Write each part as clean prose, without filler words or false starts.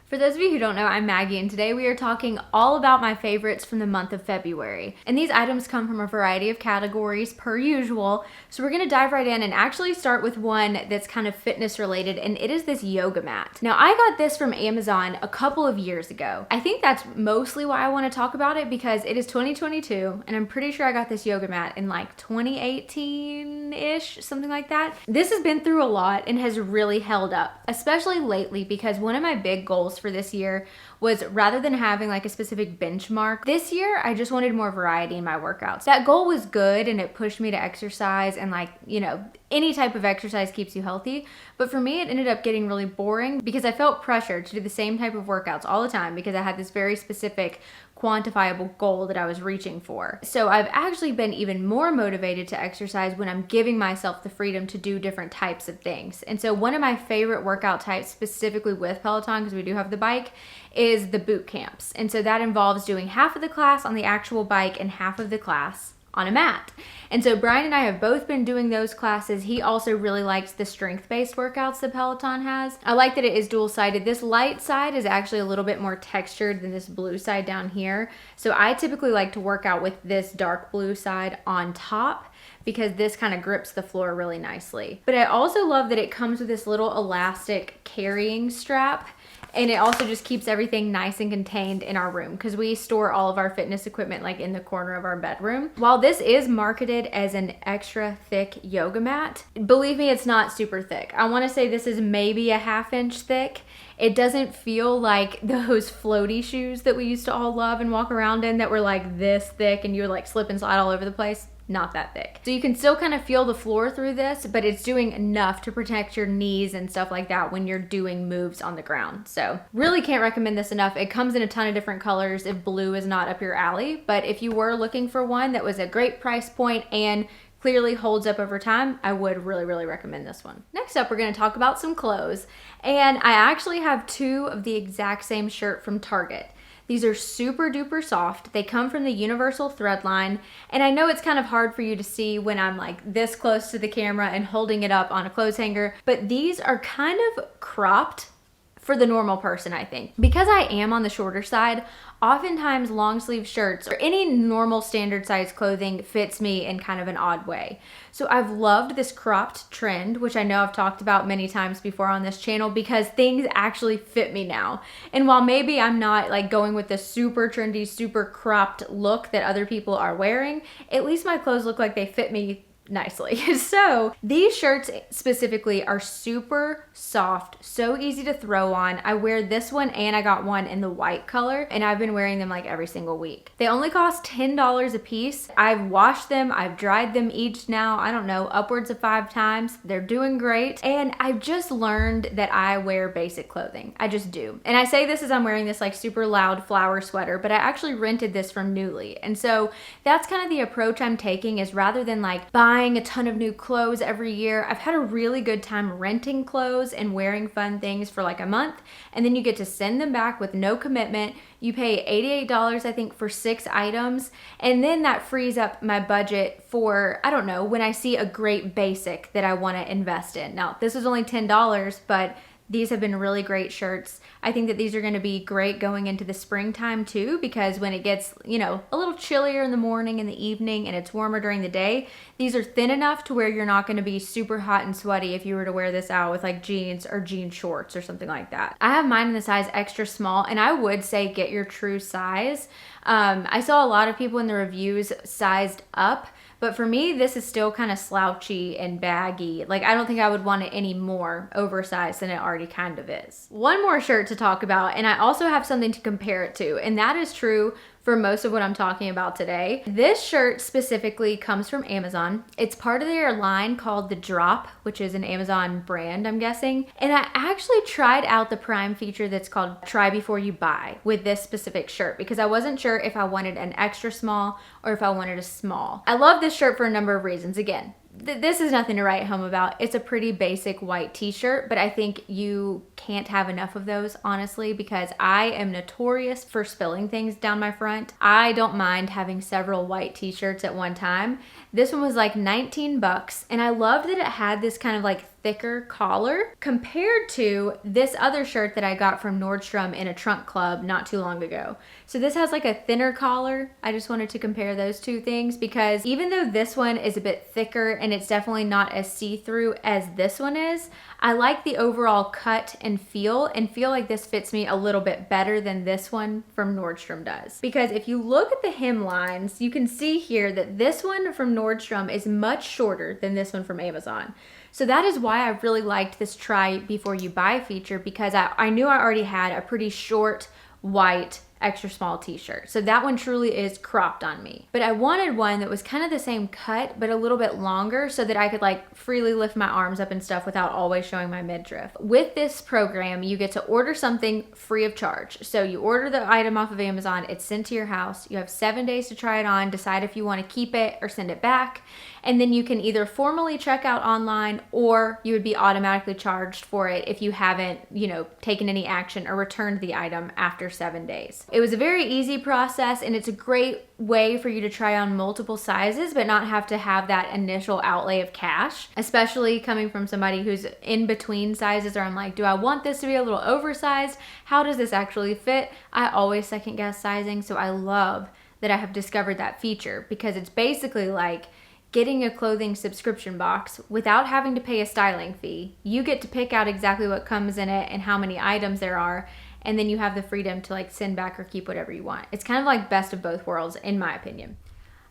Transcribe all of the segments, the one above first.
For those of you who don't know, I'm Maggie, and today we are talking all about my favorites from the month of February. And these items come from a variety of categories per usual, so we're gonna dive right in and actually start with one that's kind of fitness related, and it is this yoga mat. Now, I got this from Amazon a couple of years ago. I think that's mostly why I wanna talk about it, because it is 2022, and I'm pretty sure I got this yoga mat in like 2018-ish, something like that. This has been through a lot and has really held up, especially lately, because one of my big goals for this year was, rather than having like a specific benchmark, this year I just wanted more variety in my workouts. That goal was good and it pushed me to exercise, and like, you know, any type of exercise keeps you healthy. But for me, it ended up getting really boring because I felt pressured to do the same type of workouts all the time because I had this very specific quantifiable goal that I was reaching for. So I've actually been even more motivated to exercise when I'm giving myself the freedom to do different types of things. And so one of my favorite workout types, specifically with Peloton, because we do have the bike, is the boot camps. And so that involves doing half of the class on the actual bike and half of the class on a mat. And so Brian and I have both been doing those classes. He also really likes the strength-based workouts that Peloton has. I like that it is dual-sided. This light side is actually a little bit more textured than this blue side down here. So I typically like to work out with this dark blue side on top because this kind of grips the floor really nicely. But I also love that it comes with this little elastic carrying strap. And it also just keeps everything nice and contained in our room because we store all of our fitness equipment like in the corner of our bedroom. While this is marketed as an extra thick yoga mat, believe me, it's not super thick. I want to say this is maybe a 1/2 inch thick. It doesn't feel like those floaty shoes that we used to all love and walk around in that were like this thick and you would like slip and slide all over the place. Not that thick. So you can still kind of feel the floor through this, but it's doing enough to protect your knees and stuff like that when you're doing moves on the ground. So really can't recommend this enough. It comes in a ton of different colors if blue is not up your alley, but if you were looking for one that was a great price point and clearly holds up over time, I would really recommend this one. Next up, we're gonna talk about some clothes. And I actually have two of the exact same shirt from Target. These are super duper soft. They come from the universal thread line. And I know it's kind of hard for you to see when I'm like this close to the camera and holding it up on a clothes hanger, but these are kind of cropped for the normal person, I think. Because I am on the shorter side, oftentimes long sleeve shirts or any normal standard size clothing fits me in kind of an odd way. So I've loved this cropped trend, which I know I've talked about many times before on this channel because things actually fit me now. And while maybe I'm not like going with the super trendy, super cropped look that other people are wearing, at least my clothes look like they fit me nicely. So these shirts specifically are super soft, so easy to throw on. I wear this one and I got one in the white color and I've been wearing them like every single week. They only cost $10 a piece. I've washed them, I've dried them each now, I don't know, upwards of 5 times. They're doing great. And I've just learned that I wear basic clothing. I just do. And I say this as I'm wearing this like super loud flower sweater, but I actually rented this from Nuuly. And so that's kind of the approach I'm taking, is rather than like buying a ton of new clothes every year, I've had a really good time renting clothes and wearing fun things for like a month, and then you get to send them back with no commitment. You pay $88, I think, for 6 items, and then that frees up my budget for, I don't know, when I see a great basic that I want to invest in. Now, this is only $10, but these have been really great shirts. I think that these are gonna be great going into the springtime too, because when it gets, you know, a little chillier in the morning and the evening and it's warmer during the day, these are thin enough to where you're not gonna be super hot and sweaty if you were to wear this out with like jeans or jean shorts or something like that. I have mine in the size extra small, and I would say get your true size. I saw a lot of people in the reviews sized up, but for me, this is still kind of slouchy and baggy. Like, I don't think I would want it any more oversized than it already kind of is. One more shirt to talk about, and I also have something to compare it to, and that is true for most of what I'm talking about today. This shirt specifically comes from Amazon. It's part of their line called The Drop, which is an Amazon brand, I'm guessing. And I actually tried out the Prime feature that's called Try Before You Buy with this specific shirt because I wasn't sure if I wanted an extra small or if I wanted a small. I love this shirt for a number of reasons. Again, this is nothing to write home about. It's a pretty basic white t-shirt, but I think you can't have enough of those, honestly, because I am notorious for spilling things down my front. I don't mind having several white t-shirts at one time. This one was like 19 bucks, and I loved that it had this kind of like thicker collar compared to this other shirt that I got from Nordstrom in a trunk club not too long ago. So this has like a thinner collar. I just wanted to compare those two things because even though this one is a bit thicker and it's definitely not as see-through as this one is, I like the overall cut and feel like this fits me a little bit better than this one from Nordstrom does. Because if you look at the hem lines, you can see here that this one from Nordstrom is much shorter than this one from Amazon. So that is why I really liked this try before you buy feature, because I knew I already had a pretty short white extra small t-shirt. So that one truly is cropped on me. But I wanted one that was kind of the same cut, but a little bit longer so that I could like freely lift my arms up and stuff without always showing my midriff. With this program, you get to order something free of charge. So you order the item off of Amazon, it's sent to your house. You have 7 days to try it on, decide if you want to keep it or send it back. And then you can either formally check out online or you would be automatically charged for it if you haven't, taken any action or returned the item after 7 days. It was a very easy process and it's a great way for you to try on multiple sizes but not have to have that initial outlay of cash, especially coming from somebody who's in between sizes, or I'm like, do I want this to be a little oversized? How does this actually fit? I always second guess sizing, so I love that I have discovered that feature because it's basically like getting a clothing subscription box without having to pay a styling fee. You get to pick out exactly what comes in it and how many items there are, and then you have the freedom to like send back or keep whatever you want. It's kind of like best of both worlds in my opinion.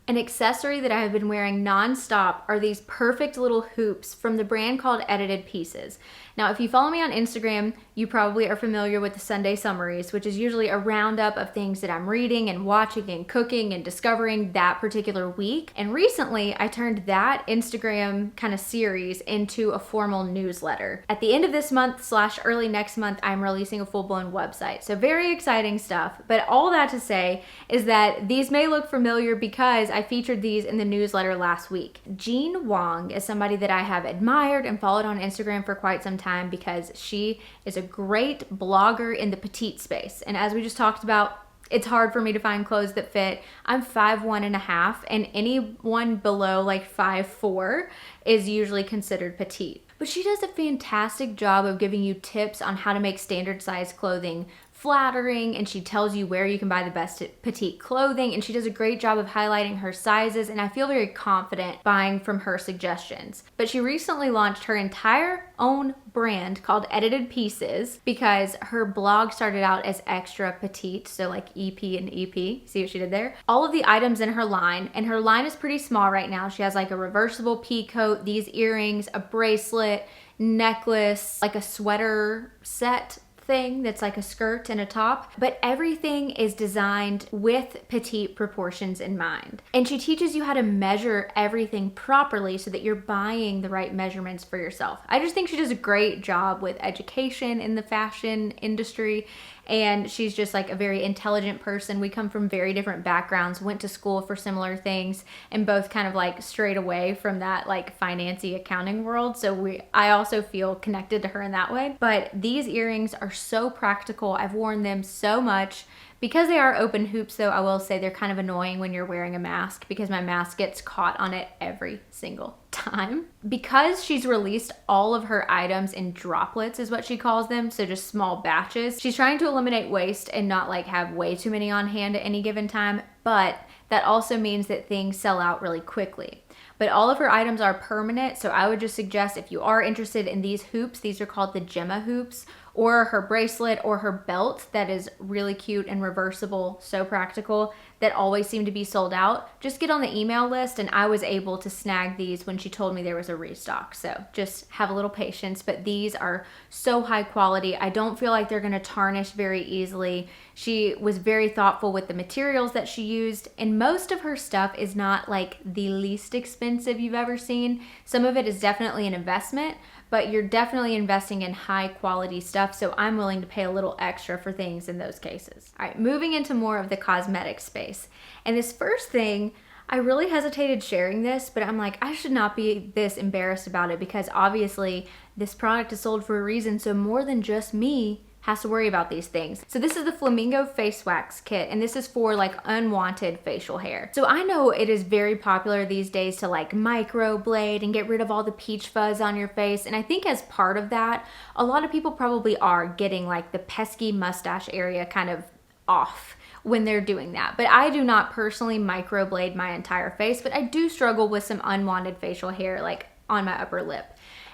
An accessory that I have been wearing nonstop are these perfect little hoops from the brand called Edited Pieces. Now, if you follow me on Instagram, you probably are familiar with the Sunday Summaries, which is usually a roundup of things that I'm reading and watching and cooking and discovering that particular week. And recently, I turned that Instagram kind of series into a formal newsletter. At the end of this month / early next month, I'm releasing a full-blown website. So very exciting stuff. But all that to say is that these may look familiar because I featured these in the newsletter last week. Jean Wong is somebody that I have admired and followed on Instagram for quite some time because she is a great blogger in the petite space. And as we just talked about, it's hard for me to find clothes that fit. I'm 5'1.5", and anyone below like 5'4" is usually considered petite. But she does a fantastic job of giving you tips on how to make standard size clothing flattering, and she tells you where you can buy the best petite clothing, and she does a great job of highlighting her sizes, and I feel very confident buying from her suggestions. But she recently launched her entire own brand called Edited Pieces because her blog started out as extra petite, so like EP and EP. See what she did there? All of the items in her line, and her line is pretty small right now. She has like a reversible pea coat, these earrings, a bracelet, necklace, like a sweater set thing that's like a skirt and a top, but everything is designed with petite proportions in mind. And she teaches you how to measure everything properly so that you're buying the right measurements for yourself. I just think she does a great job with education in the fashion industry, and she's just like a very intelligent person. We come from very different backgrounds, went to school for similar things, and both kind of like strayed away from that like financy accounting world. So I also feel connected to her in that way. But these earrings are so practical. I've worn them so much. Because they are open hoops though, I will say they're kind of annoying when you're wearing a mask because my mask gets caught on it every single time. Because she's released all of her items in droplets is what she calls them, so just small batches, she's trying to eliminate waste and not like have way too many on hand at any given time, but that also means that things sell out really quickly. But all of her items are permanent, so I would just suggest if you are interested in these hoops, these are called the Gemma hoops, or her bracelet or her belt that is really cute and reversible, so practical, that always seem to be sold out, just get on the email list, and I was able to snag these when she told me there was a restock. So just have a little patience, but these are so high quality. I don't feel like they're gonna tarnish very easily. She was very thoughtful with the materials that she used, and most of her stuff is not like the least expensive you've ever seen. Some of it is definitely an investment, but you're definitely investing in high quality stuff, so I'm willing to pay a little extra for things in those cases. All right, moving into more of the cosmetic space. And this first thing, I really hesitated sharing this, but I'm like, I should not be this embarrassed about it because obviously this product is sold for a reason, so more than just me has to worry about these things. So this is the Flamingo Face Wax Kit, and this is for like unwanted facial hair. So I know it is very popular these days to like microblade and get rid of all the peach fuzz on your face, and I think as part of that, a lot of people probably are getting like the pesky mustache area kind of off when they're doing that. But I do not personally microblade my entire face, but I do struggle with some unwanted facial hair like on my upper lip.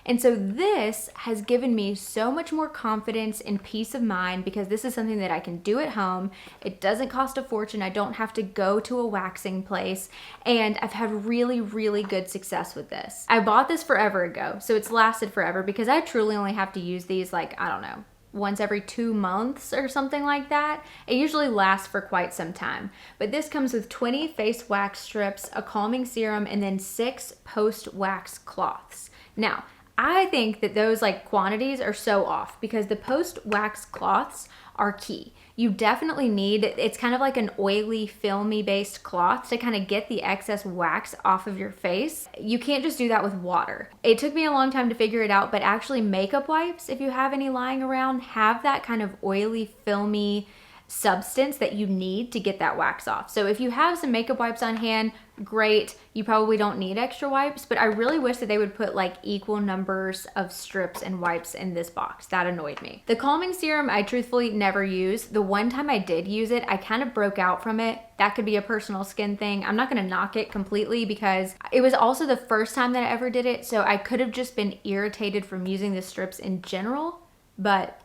And so this has given me so much more confidence and peace of mind because this is something that I can do at home. It doesn't cost a fortune. I don't have to go to a waxing place, and I've had really, really good success with this. I bought this forever ago, so it's lasted forever because I truly only have to use these like, I don't know, once every 2 months or something like that. It usually lasts for quite some time. But this comes with 20 face wax strips, a calming serum, and then 6 post-wax cloths. Now, I think that those like quantities are so off because the post-wax cloths are key. You definitely need, it's kind of like an oily, filmy based cloth to kind of get the excess wax off of your face. You can't just do that with water. It took me a long time to figure it out, but actually makeup wipes, if you have any lying around, have that kind of oily, filmy substance that you need to get that wax off. So if you have some makeup wipes on hand, great. You probably don't need extra wipes, but I really wish that they would put like equal numbers of strips and wipes in this box. That annoyed me. The calming serum I truthfully never use. The one time I did use it, I kind of broke out from it. That could be a personal skin thing. I'm not gonna knock it completely because it was also the first time that I ever did it, so I could have just been irritated from using the strips in general, but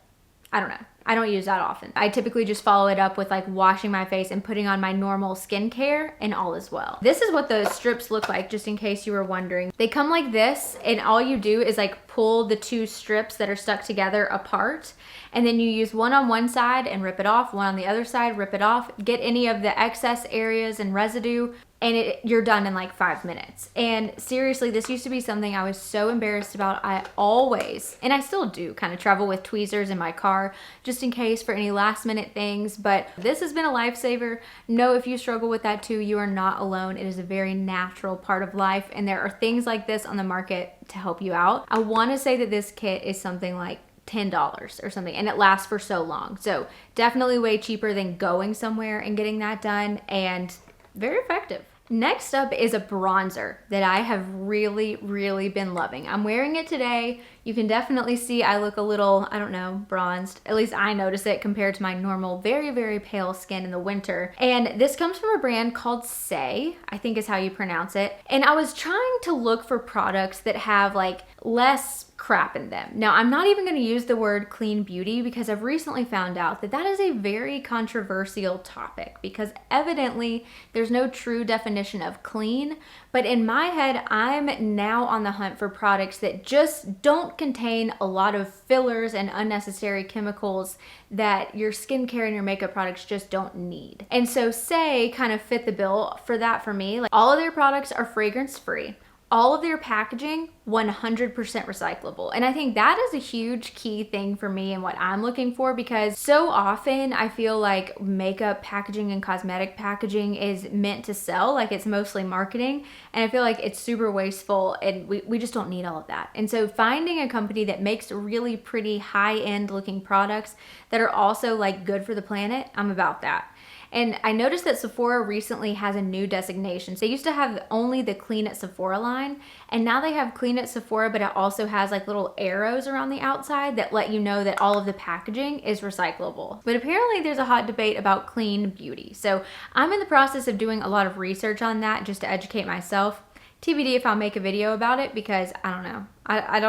I don't know. I don't use that often. I typically just follow it up with like washing my face and putting on my normal skincare, and all is well. This is what the strips look like, just in case you were wondering. They come like this, and all you do is like pull the 2 strips that are stuck together apart, and then you use one on one side and rip it off, one on the other side, rip it off, get any of the excess areas and residue, and you're done in like 5 minutes. And seriously, this used to be something I was so embarrassed about. I always, and I still do, kind of travel with tweezers in my car just in case for any last minute things, but this has been a lifesaver. Know if you struggle with that too, you are not alone. It is a very natural part of life, and there are things like this on the market to help you out. I want to say that this kit is something like $10 or something, and it lasts for so long. So definitely way cheaper than going somewhere and getting that done, and very effective. Next up is a bronzer that I have really, really been loving. I'm wearing it today. You can definitely see I look a little, I don't know, bronzed. At least I notice it compared to my normal, very, very pale skin in the winter. And this comes from a brand called Saie, I think is how you pronounce it. And I was trying to look for products that have like less crap in them. Now, I'm not even going to use the word clean beauty because I've recently found out that that is a very controversial topic because evidently there's no true definition of clean, but in my head, I'm now on the hunt for products that just don't contain a lot of fillers and unnecessary chemicals that your skincare and your makeup products just don't need. And so Saie kind of fit the bill for that for me. Like, all of their products are fragrance free. All of their packaging, 100% recyclable. And I think that is a huge key thing for me and what I'm looking for, because so often I feel like makeup packaging and cosmetic packaging is meant to sell, like it's mostly marketing. And I feel like it's super wasteful, and we just don't need all of that. And so finding a company that makes really pretty high-end looking products that are also like good for the planet, I'm about that. And I noticed that Sephora recently has a new designation. So they used to have only the Clean at Sephora line, and now they have Clean at Sephora, but it also has like little arrows around the outside that let you know that all of the packaging is recyclable. But apparently there's a hot debate about clean beauty. So I'm in the process of doing a lot of research on that just to educate myself. TBD if I'll make a video about it, because I don't know. I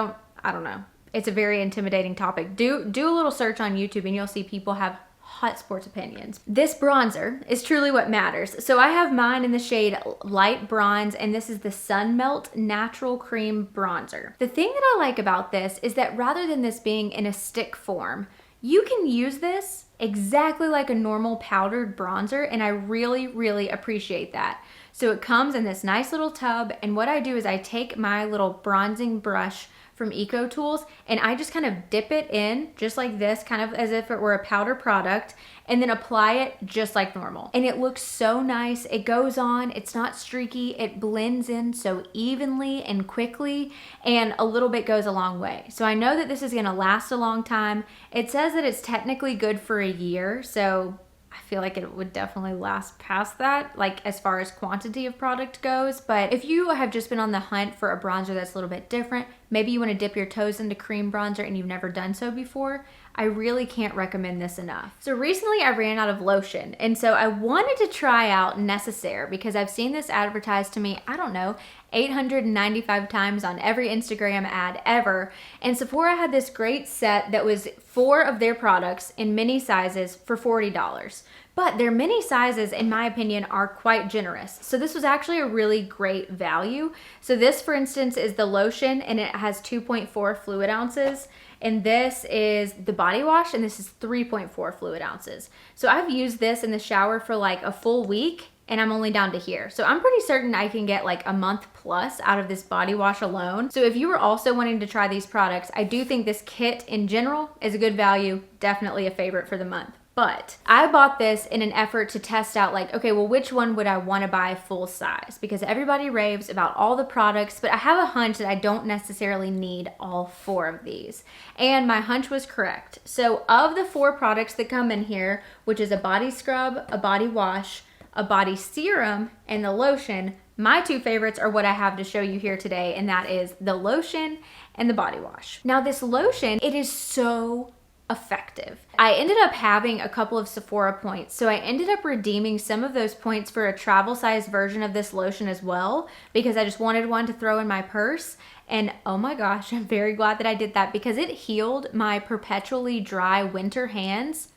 don't know. It's a very intimidating topic. Do a little search on YouTube and you'll see people have hot sports opinions. This bronzer is truly what matters. So I have mine in the shade Light Bronze, and this is the Sun Melt Natural Cream Bronzer. The thing that I like about this is that rather than this being in a stick form, you can use this exactly like a normal powdered bronzer, and I really, really appreciate that. So it comes in this nice little tub, and what I do is I take my little bronzing brush from Eco Tools, and I just kind of dip it in just like this, kind of as if it were a powder product, and then apply it just like normal. And it looks so nice. It goes on, it's not streaky, it blends in so evenly and quickly, and a little bit goes a long way. So I know that this is gonna last a long time. It says that it's technically good for a year, so I feel like it would definitely last past that, like as far as quantity of product goes. But if you have just been on the hunt for a bronzer that's a little bit different, maybe you want to dip your toes into cream bronzer and you've never done so before, I really can't recommend this enough. So recently I ran out of lotion, and so I wanted to try out Necessaire because I've seen this advertised to me, I don't know, 895 times on every Instagram ad ever. And Sephora had this great set that was 4 of their products in mini sizes for $40. But their mini sizes, in my opinion, are quite generous. So this was actually a really great value. So this, for instance, is the lotion, and it has 2.4 fluid ounces. And this is the body wash, and this is 3.4 fluid ounces. So I've used this in the shower for like a full week, and I'm only down to here. So I'm pretty certain I can get like a month plus out of this body wash alone. So if you were also wanting to try these products, I do think this kit in general is a good value, definitely a favorite for the month. But I bought this in an effort to test out like, okay, well, which one would I want to buy full size? Because everybody raves about all the products, but I have a hunch that I don't necessarily need all 4 of these. And my hunch was correct. So of the 4 products that come in here, which is a body scrub, a body wash, a body serum, and the lotion, my 2 favorites are what I have to show you here today, and that is the lotion and the body wash. Now this lotion, it is so effective. I ended up having a couple of Sephora points, so I ended up redeeming some of those points for a travel size version of this lotion as well, because I just wanted one to throw in my purse. And oh my gosh, I'm very glad that I did that because it healed my perpetually dry winter hands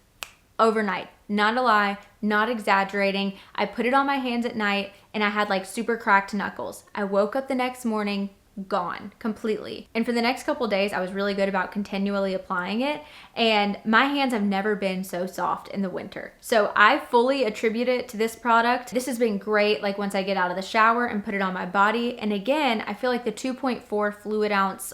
overnight. Not a lie, not exaggerating. I put it on my hands at night and I had like super cracked knuckles. I woke up the next morning, gone completely. And for the next couple days, I was really good about continually applying it. And my hands have never been so soft in the winter. So I fully attribute it to this product. This has been great, like once I get out of the shower and put it on my body. And again, I feel like the 2.4 fluid ounce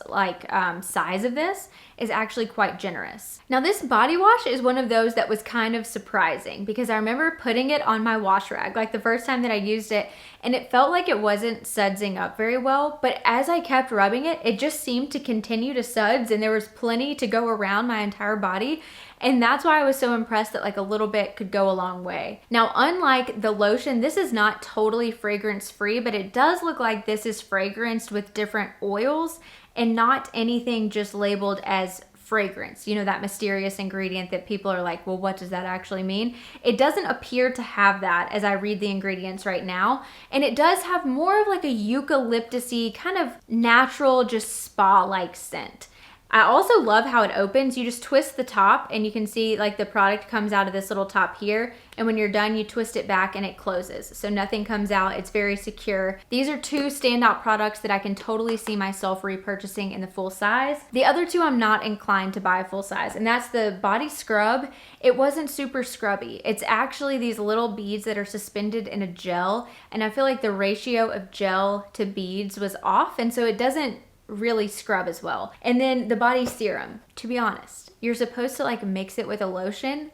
size of this is actually quite generous. Now this body wash is one of those that was kind of surprising because I remember putting it on my wash rag like the first time that I used it, and it felt like it wasn't sudsing up very well, but as I kept rubbing it, it just seemed to continue to suds, and there was plenty to go around my entire body. And that's why I was so impressed that like a little bit could go a long way. Now, unlike the lotion, this is not totally fragrance free, but it does look like this is fragranced with different oils and not anything just labeled as fragrance. You know, that mysterious ingredient that people are like, well, what does that actually mean? It doesn't appear to have that as I read the ingredients right now. And it does have more of like a eucalyptus-y kind of natural, just spa-like scent. I also love how it opens. You just twist the top and you can see like the product comes out of this little top here. And when you're done, you twist it back and it closes. So nothing comes out. It's very secure. These are 2 standout products that I can totally see myself repurchasing in the full size. The other 2 I'm not inclined to buy full size, and that's the body scrub. It wasn't super scrubby. It's actually these little beads that are suspended in a gel. And I feel like the ratio of gel to beads was off. And so it doesn't really scrub as well. And then the body serum, to be honest, you're supposed to like mix it with a lotion.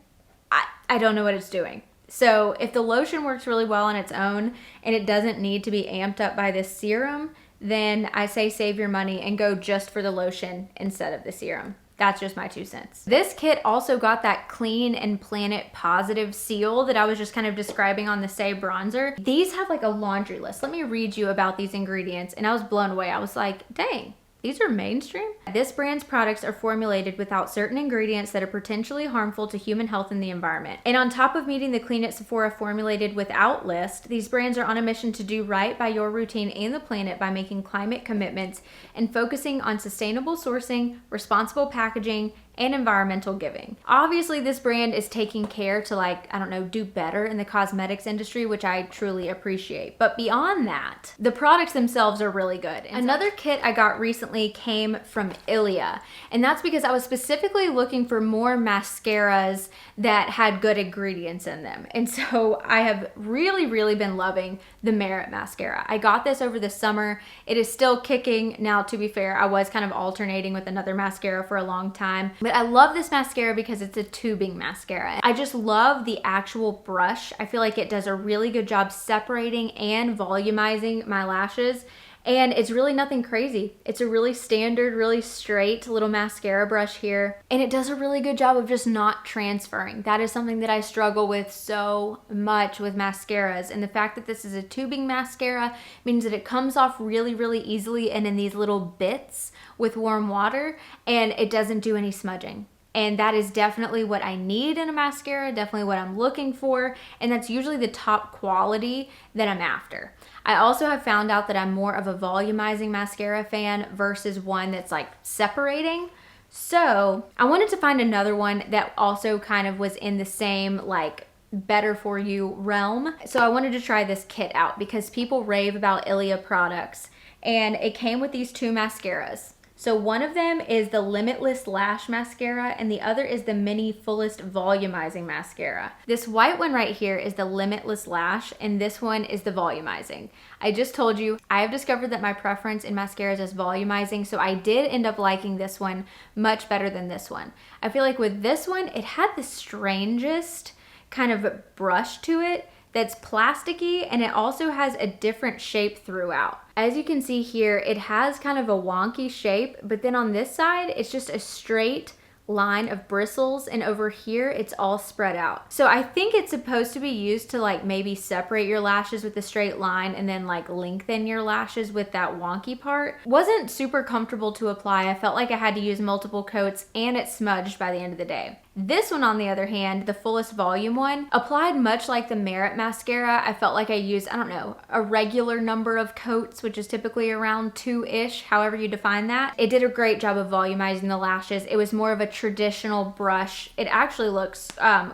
I don't know what it's doing. So if the lotion works really well on its own and it doesn't need to be amped up by this serum, then I say save your money and go just for the lotion instead of the serum. That's just my 2 cents. This kit also got that clean and planet positive seal that I was just kind of describing on the Say bronzer. These have like a laundry list. Let me read you about these ingredients, and I was blown away. I was like, dang, these are mainstream. This brand's products are formulated without certain ingredients that are potentially harmful to human health and the environment. And on top of meeting the Clean It Sephora formulated without list, these brands are on a mission to do right by your routine and the planet by making climate commitments and focusing on sustainable sourcing, responsible packaging, and environmental giving. Obviously, this brand is taking care to, like, I don't know, do better in the cosmetics industry, which I truly appreciate. But beyond that, the products themselves are really good. Another kit I got recently came from Ilia, and that's because I was specifically looking for more mascaras that had good ingredients in them. And so I have really been loving the Merit mascara. I got this over the summer. It is still kicking. Now, to be fair, I was kind of alternating with another mascara for a long time, but I love this mascara because it's a tubing mascara. I just love the actual brush. I feel like it does a really good job separating and volumizing my lashes. And it's really nothing crazy. It's a really standard, really straight little mascara brush here. And it does a really good job of just not transferring. That is something that I struggle with so much with mascaras. And the fact that this is a tubing mascara means that it comes off really easily and in these little bits with warm water, and it doesn't do any smudging. And that is definitely what I need in a mascara, definitely what I'm looking for, and that's usually the top quality that I'm after. I also have found out that I'm more of a volumizing mascara fan versus one that's like separating. So I wanted to find another one that also kind of was in the same like better for you realm. So I wanted to try this kit out because people rave about Ilia products, and it came with these two mascaras. So one of them is the Limitless Lash Mascara and the other is the Mini Fullest Volumizing Mascara. This white one right here is the Limitless Lash and this one is the Volumizing. I just told you, I have discovered that my preference in mascaras is volumizing, so I did end up liking this one much better than this one. I feel like with this one, it had the strangest kind of brush to it that's plasticky, and it also has a different shape throughout. As you can see here, it has kind of a wonky shape, but then on this side, it's just a straight line of bristles, and over here it's all spread out. So I think it's supposed to be used to like maybe separate your lashes with a straight line and then like lengthen your lashes with that wonky part. Wasn't super comfortable to apply. I felt like I had to use multiple coats and it smudged by the end of the day. This one, on the other hand, the Fullest Volume one, applied much like the Merit mascara. I felt like I used, I don't know, a regular number of coats, which is typically around 2-ish, however you define that. It did a great job of volumizing the lashes. It was more of a traditional brush. It actually looks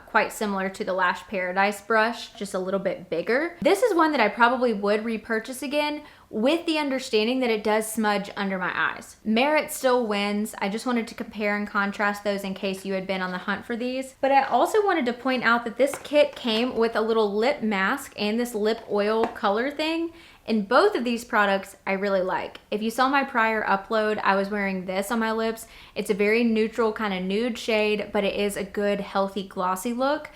quite similar to the Lash Paradise brush, just a little bit bigger. This is one that I probably would repurchase again, with the understanding that it does smudge under my eyes. Merit still wins. I just wanted to compare and contrast those in case you had been on the hunt for these. But I also wanted to point out that this kit came with a little lip mask and this lip oil color thing. And both of these products I really like. If you saw my prior upload, I was wearing this on my lips. It's a very neutral kind of nude shade, but it is a good, healthy, glossy look.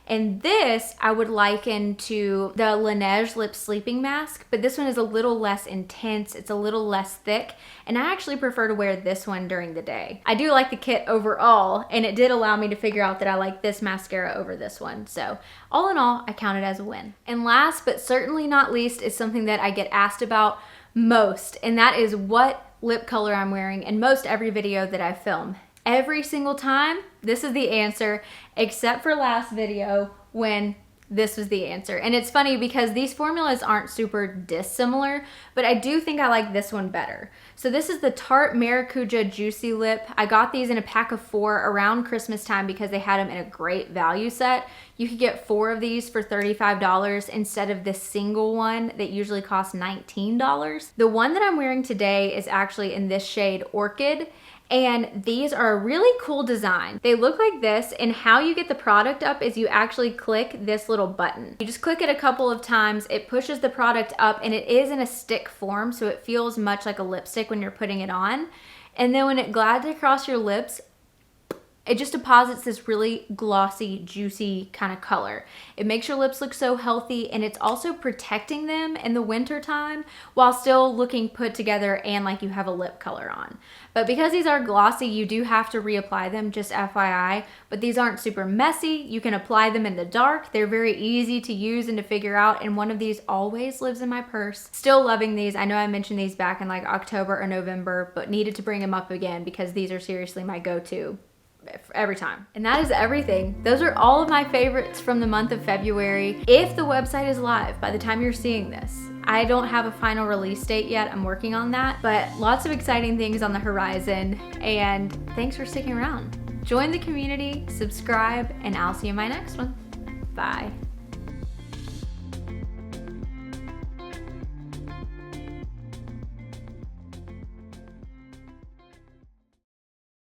And this I would liken to the Laneige Lip Sleeping Mask, but this one is a little less intense, it's a little less thick, and I actually prefer to wear this one during the day. I do like the kit overall, and it did allow me to figure out that I like this mascara over this one. So all in all, I count it as a win. And last but certainly not least is something that I get asked about most, and that is what lip color I'm wearing in most every video that I film. Every single time, this is the answer, except for last video when this was the answer. And it's funny because these formulas aren't super dissimilar, but I do think I like this one better. So this is the Tarte Maracuja Juicy Lip. I got these in a pack of 4 around Christmas time because they had them in a great value set. You could get 4 of these for $35 instead of this single one that usually costs $19. The one that I'm wearing today is actually in this shade Orchid. And these are a really cool design. They look like this, and how you get the product up is you actually click this little button. You just click it a couple of times, it pushes the product up, and it is in a stick form, so it feels much like a lipstick when you're putting it on. And then when it glides across your lips, it just deposits this really glossy, juicy kind of color. It makes your lips look so healthy, and it's also protecting them in the winter time while still looking put together and like you have a lip color on. But because these are glossy, you do have to reapply them, just FYI. But these aren't super messy. You can apply them in the dark. They're very easy to use and to figure out, and one of these always lives in my purse. Still loving these. I know I mentioned these back in like October or November, but needed to bring them up again because these are seriously my go-to every time. And that is everything. Those are all of my favorites from the month of February. If the website is live by the time you're seeing this, I don't have a final release date yet. I'm working on that, but lots of exciting things on the horizon, and thanks for sticking around. Join the community, subscribe, and I'll see you in my next one. Bye.